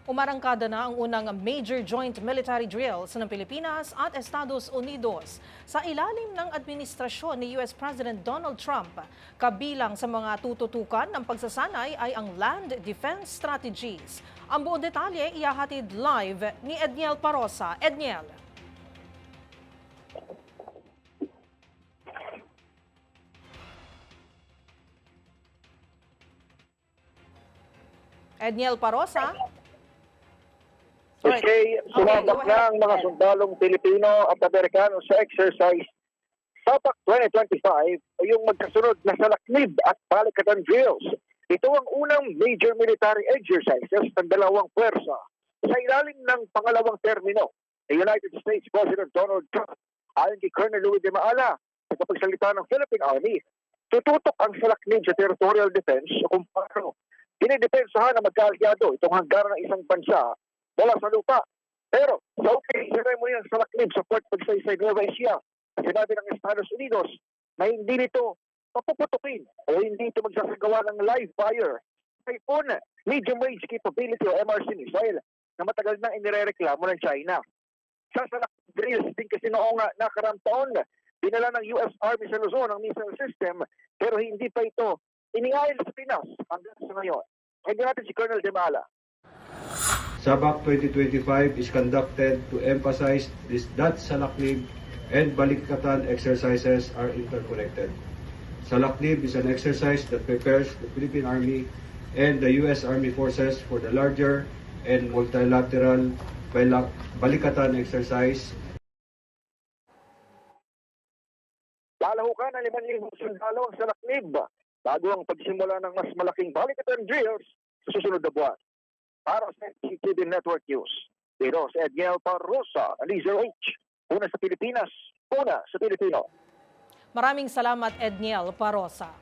Umarangkada na ang unang major joint military drills ng Pilipinas at Estados Unidos sa ilalim ng administrasyon ni US President Donald Trump. Kabilang sa mga tututukan ng pagsasanay ay ang land defense strategies. Ang buong detalye ihahatid live ni Edniel Parosa. Edniel. Edniel Parosa. Okay, sumabak na ang mga sundalong Pilipino at Amerikano sa exercise SAPAC 2025 o yung magkasunod na salaknib at balikatan drills. Ito ang unang major military exercises ng dalawang pwersa sa ilalim ng pangalawang termino ng United States President Donald Trump. Ayon kay Colonel Louis de Maala, sa kapagsalita ng Philippine Army, tututok ang salaknib sa territorial defense kung paano dinidepensahan ng magkaalyado itong hanggaran ng isang bansa wala sa lupa. Pero sa opening ceremony ng salaknib sa Port Pagsaysay, Nueva Ecija, sinabi ng Estados Unidos na hindi nito papuputukin o hindi ito magsasagawa ng live fire Typhoon medium range capability o MRC missile na matagal nang inirereklamo ng China. Sa salaknib drills din kasi noong nakaraang taon, dinala ng US Army sa Luzon ang missile system pero hindi pa ito inihail sa Pinas hanggang sa ngayon. Kaya natin si Colonel De Mala. SAPAC 2025 is conducted to emphasize that Salaknib and Balikatan exercises are interconnected. Salaknib is an exercise that prepares the Philippine Army and the U.S. Army forces for the larger and multilateral Balikatan exercise. Lalahukan ng 5,000 sundalo ang Salaknib bago ang pagsimula ng mas malaking Balikatan drills sa susunod na buwan. Para sa CTV Network News, dito si Edniel Parosa, Laser H. Una sa Pilipinas, una sa Pilipino. Maraming salamat, Edniel Parosa.